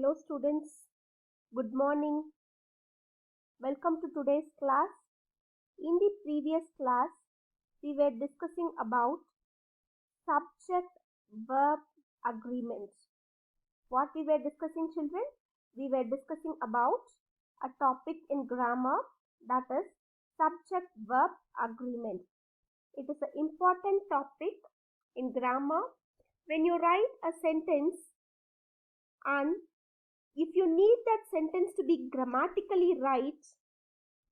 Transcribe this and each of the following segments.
Hello students, good morning. Welcome to today's class. In the previous class, we were discussing about subject-verb agreements. What we were discussing, children? We were discussing about a topic in grammar, that is subject-verb agreement. It is an important topic in grammar. When you write a sentence and if you need that sentence to be grammatically right,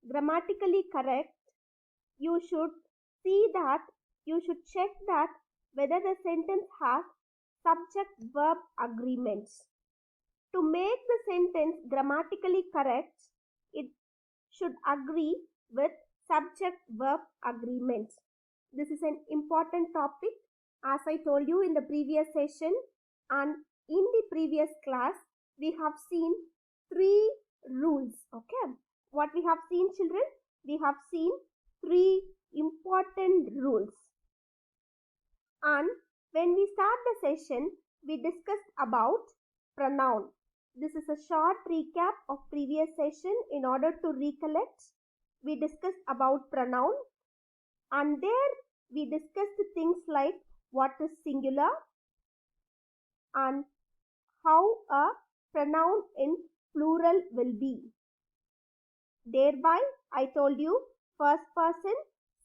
grammatically correct, you should check that whether the sentence has subject-verb agreements. To make the sentence grammatically correct, it should agree with subject-verb agreements. This is an important topic, as I told you in the previous session, and in the previous class, we have seen 3 rules. Okay, what we have seen, children? We have seen 3 important rules. And when we start the session, we discussed about pronoun. This is a short recap of previous session. In order to recollect, we discussed about pronoun, and there we discussed things like what is singular and how a pronoun in plural will be. Thereby, I told you first person,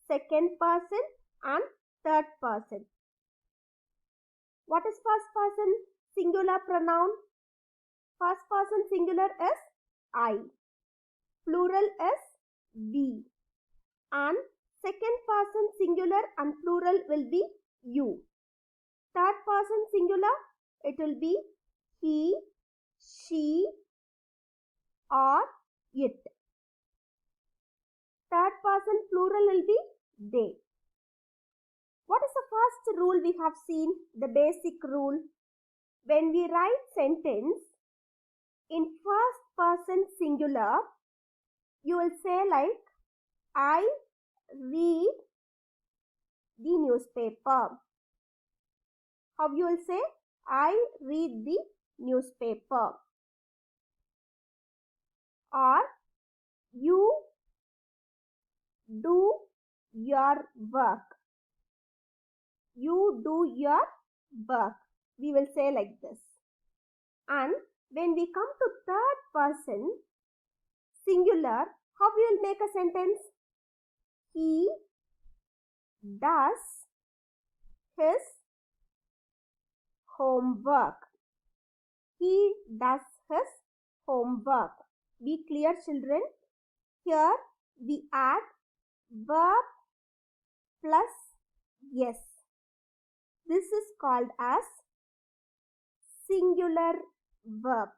second person and third person. What is first person singular pronoun? First person singular is I. Plural is we. And second person singular and plural will be you. Third person singular, it will be he, she or it. Third person plural will be they. What is the first rule we have seen? The basic rule. When we write sentence in first person singular, you will say like, I read the newspaper. How you will say? I read the newspaper. Or you do your work. You do your work. We will say like this. And when we come to third person singular, how we will make a sentence? He does his homework. He does his homework. Be clear, children. Here we add verb plus yes. This is called as singular verb.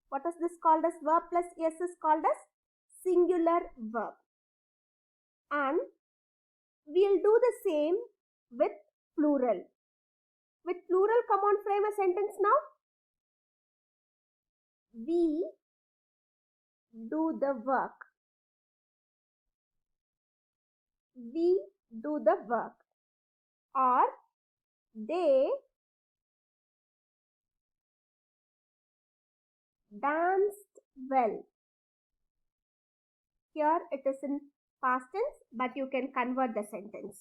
What is this called as? Verb plus yes is called as singular verb. And we'll do the same with plural. With plural, come on, frame a sentence now. We do the work. We do the work. Or they danced well. Here it is in past tense, but you can convert the sentence.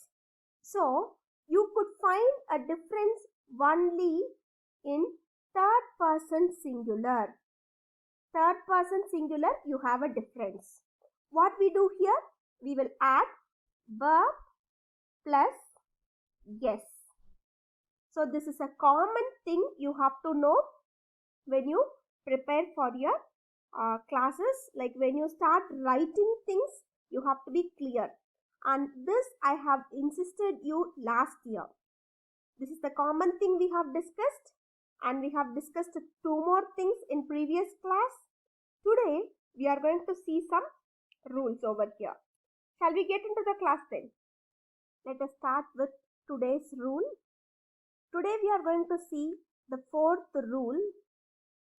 So, you could find a difference only in third person singular. Third person singular, you have a difference. What we do here? We will add verb plus yes. So, this is a common thing you have to know when you prepare for your classes. Like when you start writing things, you have to be clear. And this I have insisted you last year. This is the common thing we have discussed, and we have discussed 2 more things in previous class. Today we are going to see some rules over here. Shall we get into the class then? Let us start with today's rule. Today we are going to see the 4th rule,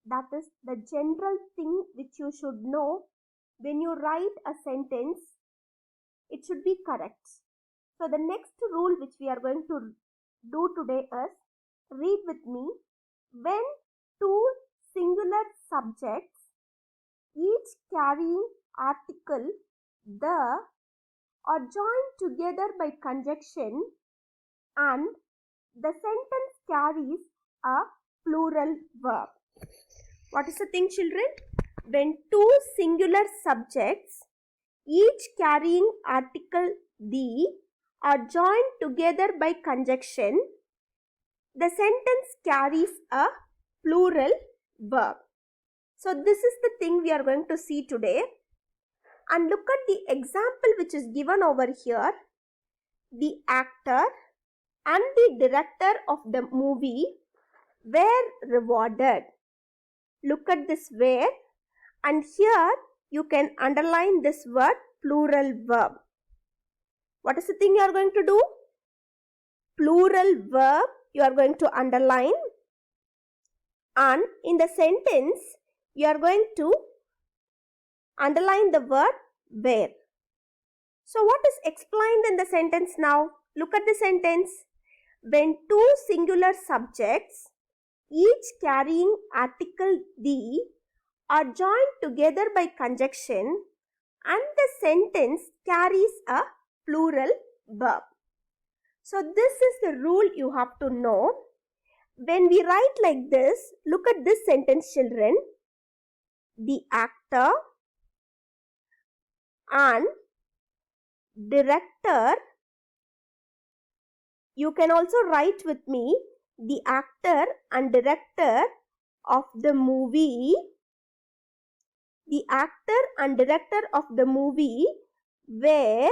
that is the general thing which you should know when you write a sentence. It should be correct. So the next rule which we are going to do today is, read with me, when 2 singular subjects, each carrying article the, are joined together by conjunction and the sentence carries a plural verb. What is the thing, children? When two singular subjects, each carrying article the, are joined together by conjunction, the sentence carries a plural verb. So this is the thing we are going to see today. And look at the example which is given over here. The actor and the director of the movie were rewarded. Look at this where, and here you can underline this word plural verb. What is the thing you are going to do? Plural verb you are going to underline, and in the sentence you are going to underline the word where. So what is explained in the sentence now? Look at the sentence. When two singular subjects, each carrying article the, are joined together by conjunction and the sentence carries a plural verb. So this is the rule you have to know. When we write like this, look at this sentence, children. The actor and director, you can also write with me, the actor and director of the movie, the actor and director of the movie were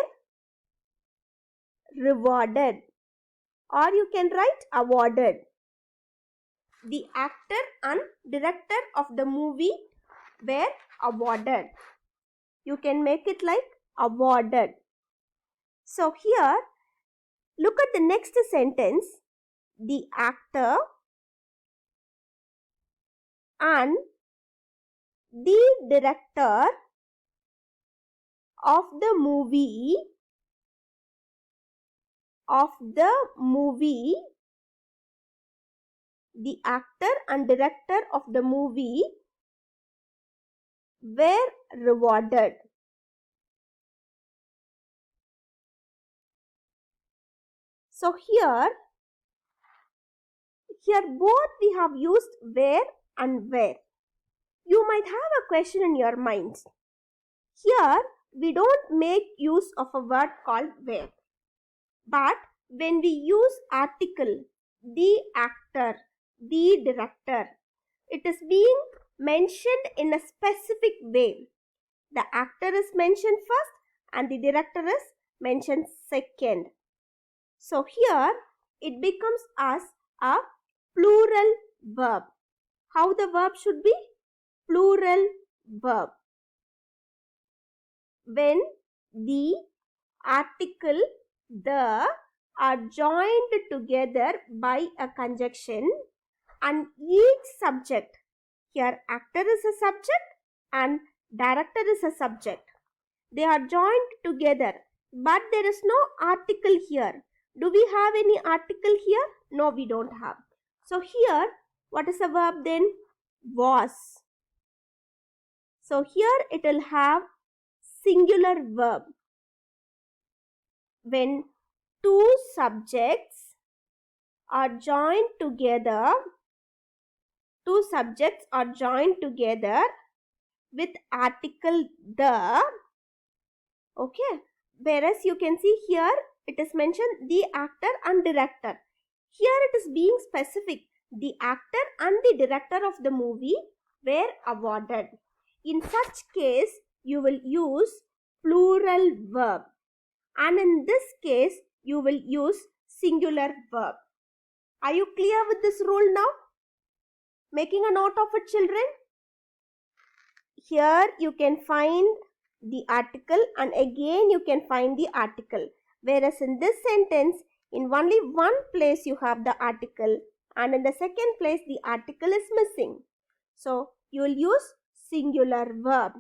rewarded, or you can write awarded. The actor and director of the movie were awarded. You can make it like awarded. So here, look at the next sentence. The actor and the director of the movie the actor and director of the movie were rewarded. So here both we have used where and where. You might have a question in your mind. Here we don't make use of a word called where. But when we use article, the actor, the director, it is being mentioned in a specific way. The actor is mentioned first and the director is mentioned second. So here it becomes as a plural verb. How the verb should be? Plural verb. When the article the are joined together by a conjunction and each subject, here actor is a subject and director is a subject, they are joined together, but there is no article here. Do we have any article here? No, we don't have. So here, what is the verb then? Was. So here it will have singular verb. When two subjects are joined together, with article the, okay, whereas you can see here it is mentioned the actor and director. Here it is being specific. The actor and the director of the movie were awarded. In such case, you will use plural verb. And in this case, you will use singular verb. Are you clear with this rule now? Making a note of it, children? Here you can find the article and again you can find the article. Whereas in this sentence, in only one place you have the article and in the second place the article is missing. So you will use singular verb.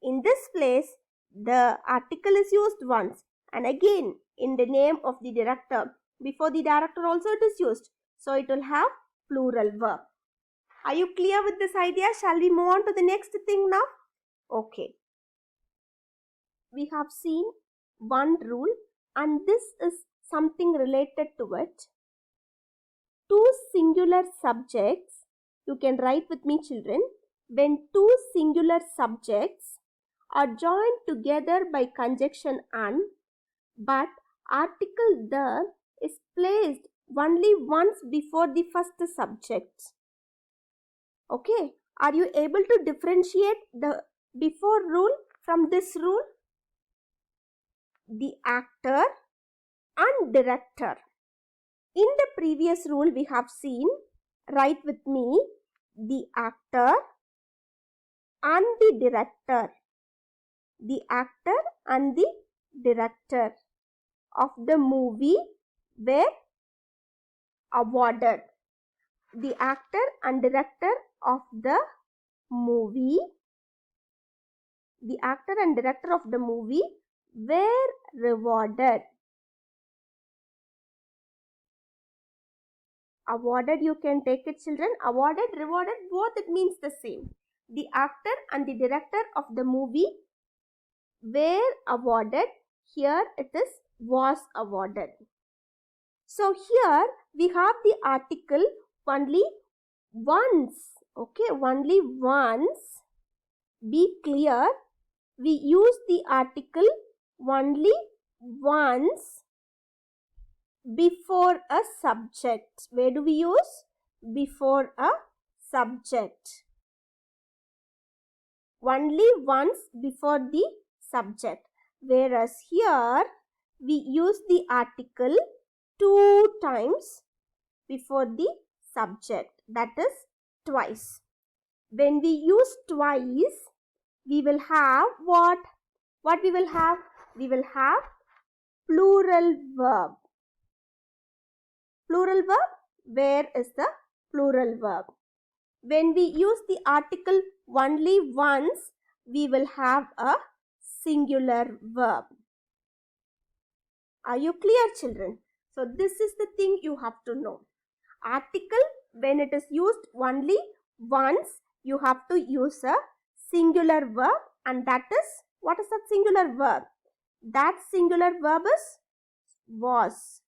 In this place, the article is used once and again in the name of the director. Before the director also it is used. So it will have plural verb. Are you clear with this idea? Shall we move on to the next thing now? Okay. We have seen one rule, and this is something related to it. Two singular subjects, you can write with me children, when two singular subjects are joined together by conjunction "an", but article "the" is placed only once before the first subject. Okay, are you able to differentiate the before rule from this rule? The actor and director. In the previous rule we have seen, write with me, the actor and the director. The actor and the director of the movie were awarded. The actor and director of the movie, were rewarded. Awarded, you can take it children. Awarded, rewarded, both it means the same. The actor and the director of the movie were awarded. Here it is was awarded. So here we have the article only once. Okay, only once. Be clear. We use the article only once before a subject. Where do we use? Before a subject. Only once before the subject. Whereas here we use the article 2 times before the subject. That is twice. When we use twice, we will have what? What we will have? We will have plural verb. Plural verb? Where is the plural verb? When we use the article only once, we will have a singular verb. Are you clear children? So this is the thing you have to know. Article, when it is used only once, you have to use a singular verb, and that is, what is that singular verb? That singular verb is was.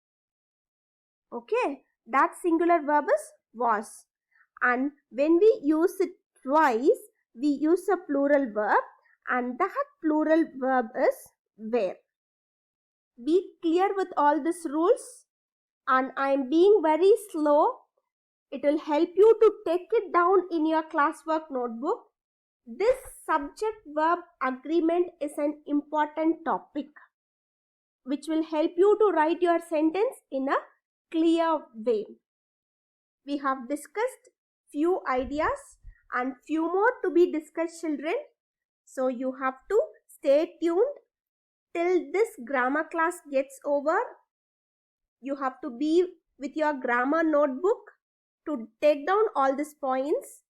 Okay, that singular verb is was. And when we use it twice, we use a plural verb, and that plural verb is were. Be clear with all these rules, and I am being very slow. It will help you to take it down in your classwork notebook. This subject-verb agreement is an important topic which will help you to write your sentence in a clear way. We have discussed few ideas and few more to be discussed children. So you have to stay tuned till this grammar class gets over. You have to be with your grammar notebook to take down all these points,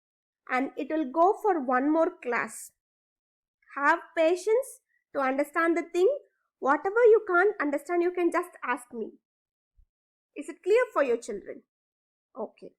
and it will go for one more class. Have patience to understand the thing. Whatever you can't understand, you can just ask me. Is it clear for your children? Okay.